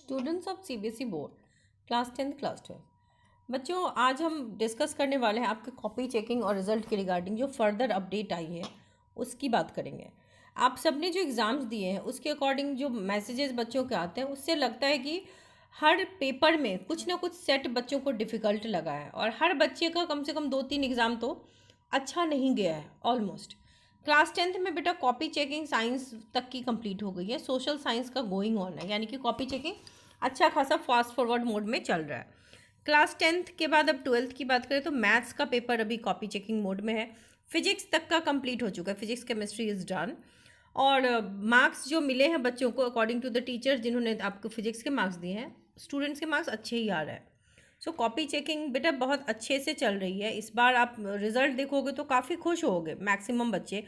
Students of CBSE board class 10th class 12। बच्चों, आज हम डिस्कस करने वाले हैं आपके कॉपी चेकिंग और रिजल्ट के रिगार्डिंग जो फर्दर अपडेट आई है उसकी बात करेंगे। आप सबने जो एग्ज़ाम्स दिए हैं उसके अकॉर्डिंग जो मैसेजेस बच्चों के आते हैं उससे लगता है कि हर पेपर में कुछ ना कुछ सेट बच्चों को डिफ़िकल्ट लगा है और हर बच्चे का कम से कम 2-3 एग्ज़ाम तो अच्छा नहीं गया है ऑलमोस्ट। क्लास 10th में बेटा कॉपी चेकिंग साइंस तक की कंप्लीट हो गई है, सोशल साइंस का गोइंग ऑन है, यानी कि कॉपी चेकिंग अच्छा खासा फास्ट फॉरवर्ड मोड में चल रहा है। क्लास 10th के बाद अब 12th की बात करें तो मैथ्स का पेपर अभी कॉपी चेकिंग मोड में है। फिजिक्स तक का कंप्लीट हो चुका है, फिजिक्स केमिस्ट्री इज़ डन। और मार्क्स जो मिले हैं बच्चों को अकॉर्डिंग टू द टीचर्स जिन्होंने आपको फिजिक्स के मार्क्स दिए हैं, स्टूडेंट्स के मार्क्स अच्छे ही आ रहे हैं। सो कॉपी चेकिंग बेटा बहुत अच्छे से चल रही है। इस बार आप रिज़ल्ट देखोगे तो काफ़ी खुश होगे मैक्सिमम बच्चे,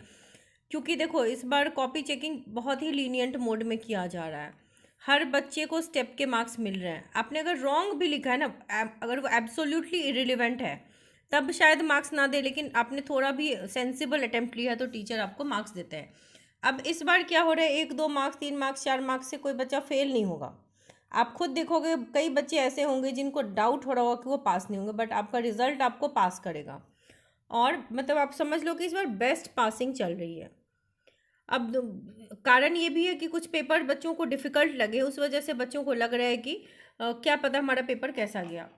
क्योंकि देखो इस बार कॉपी चेकिंग बहुत ही लीनियंट मोड में किया जा रहा है। हर बच्चे को स्टेप के मार्क्स मिल रहे हैं। आपने अगर रॉन्ग भी लिखा है ना, अगर वो एब्सोल्युटली इरिलेवेंट है तब शायद मार्क्स ना दे, लेकिन आपने थोड़ा भी सेंसिबल अटेम्प्ट लिया है तो टीचर आपको मार्क्स देते हैं। अब इस बार क्या हो रहा है, 1-2 मार्क्स 3 मार्क्स 4 मार्क्स से कोई बच्चा फेल नहीं होगा। आप खुद देखोगे कई बच्चे ऐसे होंगे जिनको डाउट हो रहा होगा कि वो पास नहीं होंगे, बट आपका रिजल्ट आपको पास करेगा। और मतलब आप समझ लो कि इस बार बेस्ट पासिंग चल रही है। अब कारण ये भी है कि कुछ पेपर बच्चों को डिफ़िकल्ट लगे, उस वजह से बच्चों को लग रहा है कि क्या पता हमारा पेपर कैसा गया।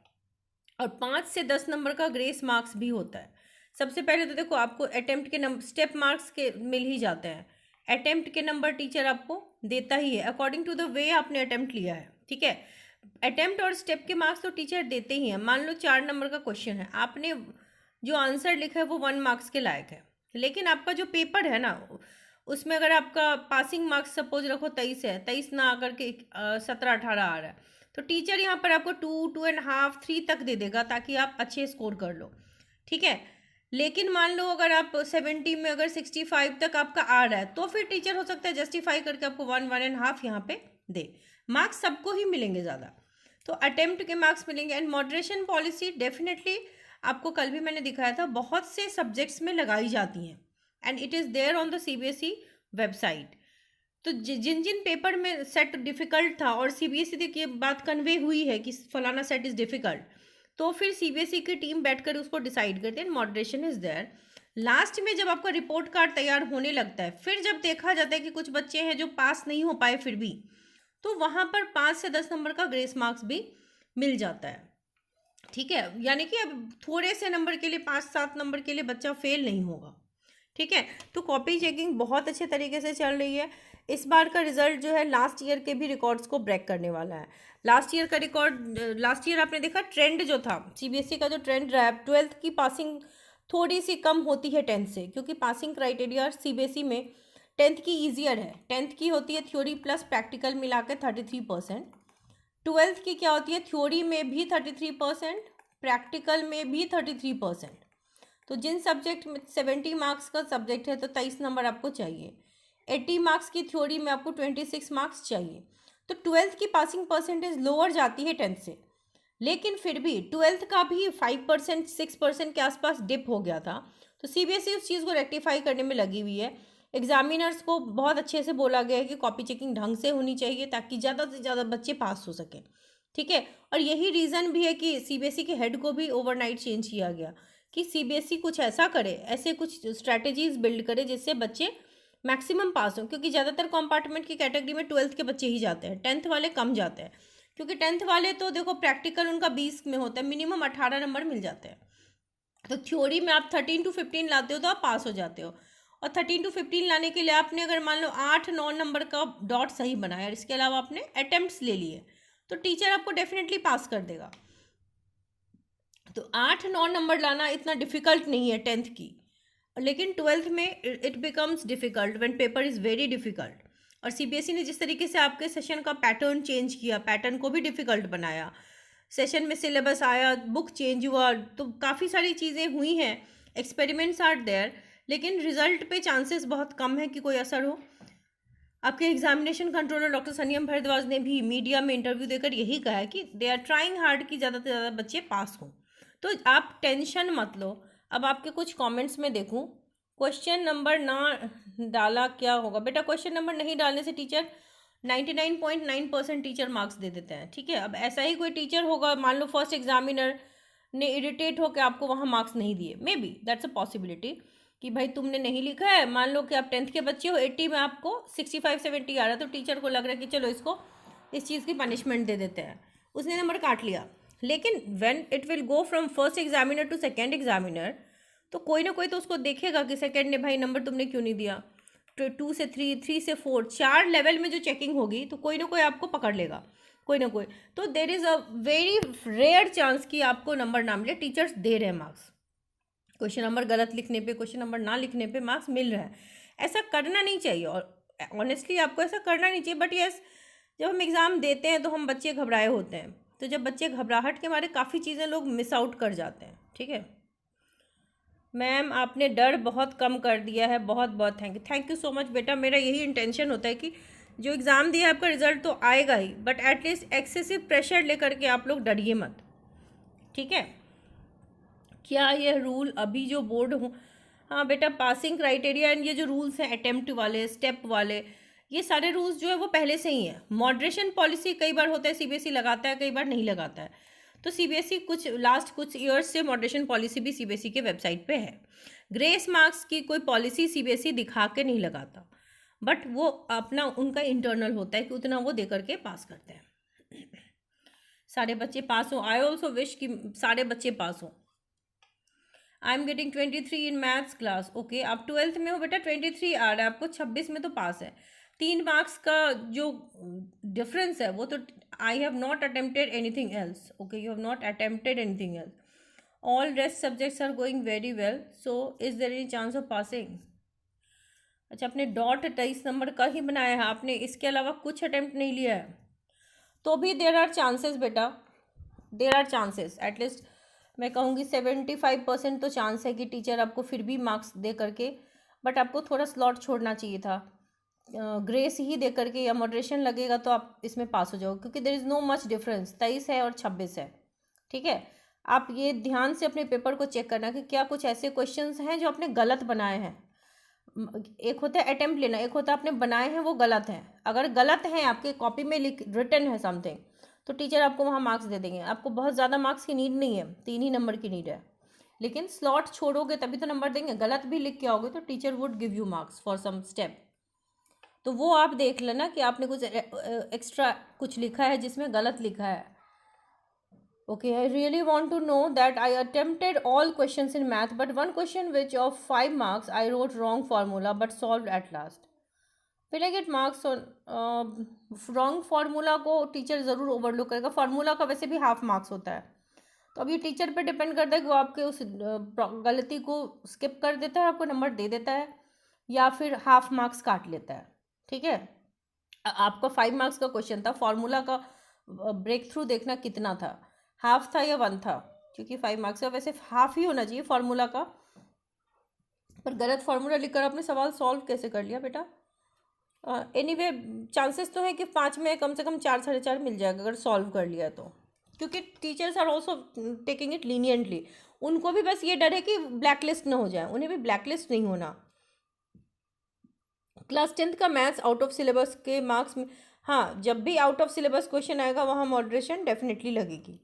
और 5 से 10 नंबर का ग्रेस मार्क्स भी होता है। सबसे पहले तो देखो आपको अटेम्प्ट के नंबर, स्टेप मार्क्स के मिल ही जाते हैं। अटेम्प्ट के नंबर टीचर आपको देता ही है अकॉर्डिंग टू द वे आपने अटेम्प्ट लिया है, ठीक है। अटेम्प्ट और स्टेप के मार्क्स तो टीचर देते ही हैं। मान लो 4 नंबर का क्वेश्चन है, आपने जो आंसर लिखा है वो 1 मार्क्स के लायक है, लेकिन आपका जो पेपर है ना उसमें अगर आपका पासिंग मार्क्स सपोज रखो 23 है, 23 ना आकर के 17-18 आ रहा है, तो टीचर यहाँ पर आपको 2-2.5 3 तक दे देगा ताकि आप अच्छे स्कोर कर लो, ठीक है। लेकिन मान लो अगर आप 70 में अगर 65 तक आपका आ रहा है तो फिर टीचर हो सकता है जस्टिफाई करके आपको 1-1.5 यहाँ पे दे। मार्क्स सबको ही मिलेंगे ज़्यादा, तो अटेम्प्ट के मार्क्स मिलेंगे। एंड मॉडरेशन पॉलिसी डेफिनेटली आपको कल भी मैंने दिखाया था, बहुत से सब्जेक्ट्स में लगाई जाती हैं and it is there on the CBSE website. तो जिन जिन पेपर में सेट डिफ़िकल्ट था और सीबीएसई की बात कन्वे हुई है कि फलाना सेट इज़ डिफ़िकल्ट, तो फिर सीबीएसई की टीम बैठकर उसको डिसाइड करते हैं। Moderation is there. लास्ट में जब आपका रिपोर्ट कार्ड तैयार होने लगता है, फिर जब देखा जाता है कि कुछ बच्चे हैं जो पास नहीं हो पाए फिर भी, तो वहाँ पर 5 से 10 नंबर का ग्रेस मार्क्स भी मिल जाता है, ठीक है। यानी कि अब थोड़े से नंबर के लिए 5-7 नंबर के लिए बच्चा फेल नहीं होगा, ठीक है। तो कॉपी चेकिंग बहुत अच्छे तरीके से चल रही है। इस बार का रिजल्ट जो है लास्ट ईयर के भी रिकॉर्ड्स को ब्रेक करने वाला है। लास्ट ईयर का रिकॉर्ड, लास्ट ईयर आपने देखा ट्रेंड जो था सीबीएसई का, जो ट्रेंड रहा है 12th की पासिंग थोड़ी सी कम होती है 10th से, क्योंकि पासिंग क्राइटेरिया सीबीएसई में 10th की ईजियर है। 10th की होती है थ्योरी प्लस प्रैक्टिकल मिला के 33%। 12th की क्या होती है, थ्योरी में भी 33%, प्रैक्टिकल में भी 33%। तो जिन सब्जेक्ट में 70 मार्क्स का सब्जेक्ट है तो 23 नंबर आपको चाहिए। 80 मार्क्स की थ्योरी में आपको 26 मार्क्स चाहिए। तो 12th की पासिंग परसेंटेज लोअर जाती है 10th से, लेकिन फिर भी 12th का भी 5% 6% के आसपास डिप हो गया था। तो सीबीएसई उस चीज़ को रेक्टिफाई करने में लगी हुई है। एग्जामिनर्स को बहुत अच्छे से बोला गया है कि कॉपी चेकिंग ढंग से होनी चाहिए ताकि ज़्यादा से ज़्यादा बच्चे पास हो सकें, ठीक है। और यही रीज़न भी है कि सीबीएसई के हेड को भी ओवरनाइट चेंज किया गया कि सीबीएसई कुछ ऐसा करे, ऐसे कुछ स्ट्रैटेजीज बिल्ड करे जिससे बच्चे मैक्सिमम पास हों, क्योंकि ज़्यादातर कंपार्टमेंट की कैटेगरी में 12th के बच्चे ही जाते हैं, 10th वाले कम जाते हैं। क्योंकि 10th वाले तो देखो प्रैक्टिकल उनका 20 में होता है, मिनिमम 18 नंबर मिल जाते हैं। तो थ्योरी में आप 13-15 लाते हो तो आप पास हो जाते हो। और 13-15 लाने के लिए आपने अगर मान लो 8-9 नंबर का डॉट सही बनाया और इसके अलावा आपने अटेम्प्ट्स ले लिए, तो टीचर आपको डेफिनेटली पास कर देगा। तो 8-9 नंबर लाना इतना डिफ़िकल्ट नहीं है 10th की, लेकिन 12th में it becomes difficult when paper is very difficult. और सीबीएसई ने जिस तरीके से आपके सेशन का पैटर्न चेंज किया, पैटर्न को भी डिफ़िकल्ट बनाया, सेशन में सिलेबस आया, बुक चेंज हुआ, तो काफ़ी सारी चीज़ें हुई हैं, एक्सपेरिमेंट्स आर देयर, लेकिन रिजल्ट पे चांसेस बहुत कम है कि कोई असर हो। आपके एग्जामिनेशन कंट्रोलर डॉक्टर सनियम भारद्वाज ने भी मीडिया में इंटरव्यू देकर यही कहा है कि दे आर ट्राइंग हार्ड कि ज़्यादा से ज़्यादा बच्चे पास हों। तो आप टेंशन मत लो। अब आपके कुछ कमेंट्स में देखूं, क्वेश्चन नंबर ना डाला क्या होगा। बेटा क्वेश्चन नंबर नहीं डालने से टीचर 99.9% टीचर मार्क्स दे देते हैं, ठीक है। अब ऐसा ही कोई टीचर होगा, मान लो फर्स्ट एग्जामिनर ने इरिटेट होकर आपको वहाँ मार्क्स नहीं दिए, may be that's a possibility कि भाई तुमने नहीं लिखा है। मान लो कि आप 10th के बच्चे हो, 80 में आपको 65-70 आ रहा है, तो टीचर को लग रहा है कि चलो इसको इस चीज़ की पनिशमेंट दे देते हैं, उसने नंबर काट लिया। लेकिन when it will go from first examiner to second examiner, तो कोई ना कोई तो उसको देखेगा कि सेकेंड ने भाई नंबर तुमने क्यों नहीं दिया। तो 2 से 3, 3 से 4, 4 लेवल में जो चेकिंग होगी तो कोई ना कोई आपको पकड़ लेगा, कोई ना कोई। तो there is a very rare chance कि आपको नंबर ना मिले। टीचर्स दे रहे हैं मार्क्स, क्वेश्चन नंबर गलत लिखने पे, क्वेश्चन नंबर ना लिखने पे मार्क्स मिल रहा है। ऐसा करना नहीं चाहिए, और ऑनेस्टली आपको ऐसा करना नहीं चाहिए। बट यस, जब हम एग्ज़ाम देते हैं तो हम बच्चे घबराए होते हैं, तो जब बच्चे घबराहट के मारे काफ़ी चीज़ें लोग मिस आउट कर जाते हैं, ठीक है। मैम आपने डर बहुत कम कर दिया है, बहुत बहुत थैंक यू सो मच बेटा। मेरा यही इंटेंशन होता है कि जो एग्ज़ाम दिया आपका रिजल्ट तो आएगा ही, बट एटलीस्ट एक्सेसिव प्रेशर लेकर के आप लोग डरिए मत, ठीक है। क्या यह रूल अभी जो बोर्ड हो, हाँ बेटा, पासिंग क्राइटेरिया एंड ये जो रूल्स हैं अटेम्प्ट वाले, स्टेप वाले, ये सारे रूल्स जो है वो पहले से ही हैं। मॉडरेशन पॉलिसी कई बार होता है सीबीएसई लगाता है, कई बार नहीं लगाता है। तो सीबीएसई कुछ लास्ट कुछ ईयर्स से मॉडरेशन पॉलिसी भी सीबीएसई के वेबसाइट पे है। ग्रेस मार्क्स की कोई पॉलिसी सीबीएसई दिखा के नहीं लगाता, बट वो अपना उनका इंटरनल होता है कि उतना वो दे करके पास करते हैं। सारे बच्चे पास हों, आई ऑल्सो विश कि सारे बच्चे पास हों। I am getting 23 in maths class, okay. आप 12th में हो बेटा, 23 आ रहा है आपको, 26 में तो पास है। 3 मार्क्स का जो डिफरेंस है वो तो, I have not attempted anything else, okay, you have not attempted anything else, all rest subjects are going very well, so is there any chance of passing. अच्छा, आपने डॉट 23 नंबर का ही बनाया है, आपने इसके अलावा कुछ अटेम्प्ट नहीं लिया है, तो भी देर आर चांसेस बेटा, देर आर चांसेस। एटलीस्ट मैं कहूँगी 75% तो चांस है कि टीचर आपको फिर भी मार्क्स दे करके, बट आपको थोड़ा स्लॉट छोड़ना चाहिए था। ग्रेस ही दे करके या मॉडरेशन लगेगा तो आप इसमें पास हो जाओगे, क्योंकि there is no much difference, 23 है और 26 है, ठीक है। आप ये ध्यान से अपने पेपर को चेक करना कि क्या कुछ ऐसे क्वेश्चंस हैं जो आपने गलत बनाए हैं। एक होता है अटेम्प्ट लेना, एक होता है आपने बनाए हैं वो गलत हैं। अगर गलत हैं, आपके कॉपी में रिटन है समथिंग, तो टीचर आपको वहाँ मार्क्स दे देंगे। आपको बहुत ज़्यादा मार्क्स की नीड नहीं है, 3 ही नंबर की नीड है, लेकिन स्लॉट छोड़ोगे तभी तो नंबर देंगे। गलत भी लिख के आओगे तो teacher would give you marks for some step. तो वो आप देख लेना कि आपने कुछ एक्स्ट्रा कुछ लिखा है जिसमें गलत लिखा है। Okay, I really want to know that I attempted all questions in math, but one question which of 5 marks I wrote wrong formula but solved at last. Will I get marks on wrong formula को teacher ज़रूर overlook करेगा। Formula का वैसे भी half marks होता है, तो अब ये टीचर पे डिपेंड करता है कि वो आपके उस गलती को स्किप कर देता है, आपको नंबर दे देता है, या फिर हाफ मार्क्स काट लेता है, ठीक है। आपका 5 मार्क्स का क्वेश्चन था, फार्मूला का ब्रेक थ्रू देखना कितना था, हाफ था या 1 था, क्योंकि 5 मार्क्स का वैसे हाफ ही होना चाहिए फार्मूला का। पर गलत फार्मूला लिखकर आपने सवाल सॉल्व कैसे कर लिया बेटा। एनीवे चांसेस तो है कि 5 में कम से कम 4, 4.5 मिल जाएगा अगर सॉल्व कर लिया तो, क्योंकि teachers are also taking it leniently. उनको भी बस ये डर है कि ब्लैक लिस्ट ना हो जाए, उन्हें भी ब्लैक लिस्ट नहीं होना। क्लास 10th का मैथ्स आउट ऑफ सिलेबस के मार्क्स में, हाँ, जब भी आउट ऑफ सिलेबस क्वेश्चन आएगा वहाँ मॉडरेशन डेफिनेटली लगेगी,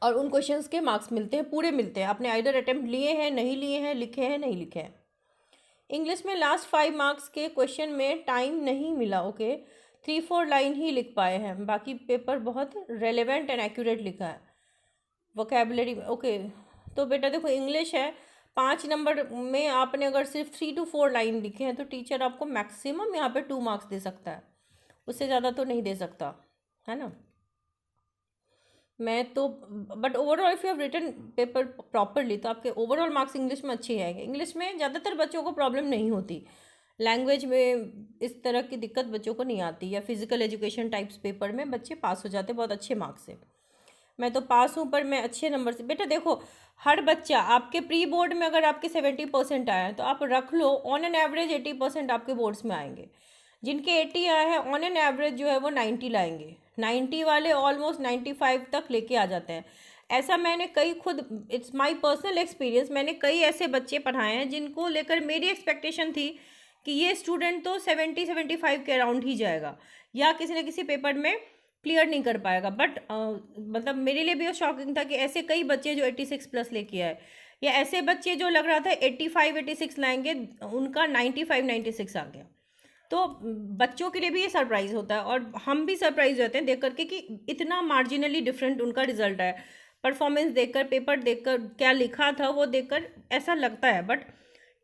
और उन क्वेश्चंस के मार्क्स मिलते हैं, पूरे मिलते हैं। आपने आइदर अटेम्प्ट लिए हैं, नहीं लिए हैं, लिखे हैं, नहीं लिखे हैं। इंग्लिश में लास्ट 5 मार्क्स के क्वेश्चन में टाइम नहीं मिला, ओके, 3-4 लाइन ही लिख पाए हैं, बाकी पेपर बहुत रेलेवेंट एंड एक्यूरेट लिखा है। वोकेबलरी, ओके, तो बेटा देखो इंग्लिश है, 5 नंबर में आपने अगर सिर्फ 3 to 4 लाइन लिखे हैं तो टीचर आपको मैक्सिमम यहाँ पे 2 मार्क्स दे सकता है, उससे ज़्यादा तो नहीं दे सकता, है ना। मैं तो, but overall if you have written paper properly तो आपके ओवरऑल मार्क्स इंग्लिश में अच्छे ही आएंगे। इंग्लिश में ज़्यादातर बच्चों को प्रॉब्लम नहीं होती, लैंग्वेज में इस तरह की दिक्कत बच्चों को नहीं आती, या फिजिकल एजुकेशन टाइप्स पेपर में बच्चे पास हो जाते बहुत अच्छे मार्क्स से। मैं तो पास हूँ, पर मैं अच्छे नंबर से। बेटा देखो, हर बच्चा आपके प्री बोर्ड में अगर आपके 70% आए हैं तो आप रख लो ऑन एन एवरेज 80% आपके बोर्ड्स में आएंगे। जिनके 80 आए हैं ऑन एन एवरेज जो है वो 90 लाएंगे, 90 वाले ऑलमोस्ट 95 तक लेके आ जाते हैं। ऐसा मैंने कई खुद, इट्स माय पर्सनल एक्सपीरियंस, मैंने कई ऐसे बच्चे पढ़ाए हैं जिनको लेकर मेरी एक्सपेक्टेशन थी कि ये स्टूडेंट तो 70-75 के अराउंड ही जाएगा या किसी न किसी पेपर में क्लियर नहीं कर पाएगा। बट मतलब मेरे लिए भी शॉकिंग था कि ऐसे कई बच्चे जो 86 प्लस लेके आए, या ऐसे बच्चे जो लग रहा था 85-86 लाएंगे, उनका 95-96 आ गया। तो बच्चों के लिए भी ये सरप्राइज़ होता है और हम भी सरप्राइज होते हैं देख करके कि इतना मार्जिनली डिफरेंट उनका रिजल्ट है। परफॉर्मेंस देखकर, पेपर देखकर, क्या लिखा था वो देखकर ऐसा लगता है, बट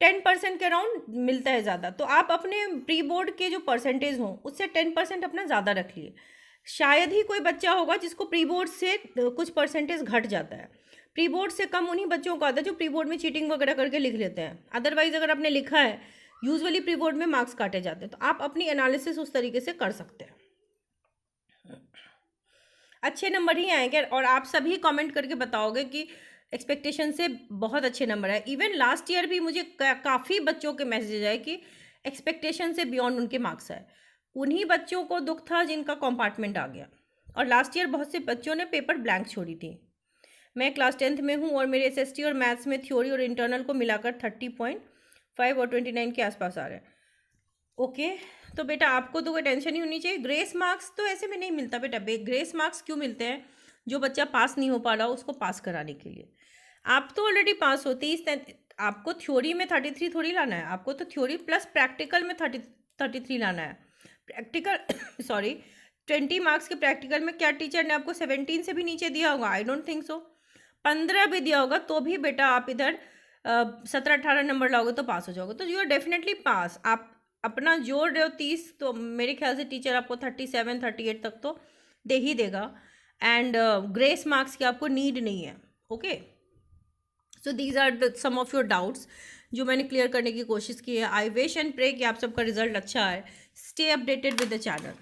10% के अराउंड मिलता है ज़्यादा। तो आप अपने प्री बोर्ड के जो परसेंटेज हों उससे 10% अपना ज़्यादा रखिए। शायद ही कोई बच्चा होगा जिसको प्री बोर्ड से कुछ परसेंटेज घट जाता है। प्री बोर्ड से कम उन्हीं बच्चों को आता है जो प्री बोर्ड में चीटिंग वगैरह करके लिख लेते हैं। अदरवाइज अगर आपने लिखा है, यूजुअली प्री बोर्ड में मार्क्स काटे जाते हैं। तो आप अपनी एनालिसिस उस तरीके से कर सकते हैं, अच्छे नंबर ही आएंगे। और आप सभी कमेंट करके बताओगे कि एक्सपेक्टेशन से बहुत अच्छे नंबर आए। इवन लास्ट ईयर भी मुझे काफ़ी बच्चों के मैसेज आए कि एक्सपेक्टेशन से बियॉन्ड उनके मार्क्स आए। उन्हीं बच्चों को दुख था जिनका कंपार्टमेंट आ गया। और लास्ट ईयर बहुत से बच्चों ने पेपर ब्लैंक छोड़ी थी। मैं क्लास 10th में हूँ और मेरे एसएसटी और मैथ्स में थ्योरी और इंटरनल को मिलाकर 30.5 और 29 के आसपास आ रहे हैं। ओके, तो बेटा आपको तो कोई टेंशन नहीं होनी चाहिए। ग्रेस मार्क्स तो ऐसे में नहीं मिलता बेटा। ग्रेस मार्क्स क्यों मिलते हैं? जो बच्चा पास नहीं हो पा रहा उसको पास कराने के लिए। आप तो ऑलरेडी पास हो। 30, आपको थ्योरी में 33 थोड़ी लाना है, आपको तो थ्योरी प्लस प्रैक्टिकल में 33 लाना है। प्रैक्टिकल सॉरी 20 मार्क्स के प्रैक्टिकल में क्या टीचर ने आपको 17 से भी नीचे दिया होगा? I don't think so. 15 भी दिया होगा तो भी बेटा आप इधर 17-18 नंबर लाओगे तो पास हो जाओगे। तो यू आर डेफिनेटली पास। आप अपना जोड़ रहे हो 30, तो मेरे ख्याल से टीचर आपको 37-38 तक तो दे ही देगा। एंड ग्रेस मार्क्स की आपको नीड नहीं है। Okay, so these are the some of your doubts जो मैंने क्लियर करने की कोशिश की है। आई विश एंड प्रे कि आप सबका रिजल्ट अच्छा है। Stay updated with the channel.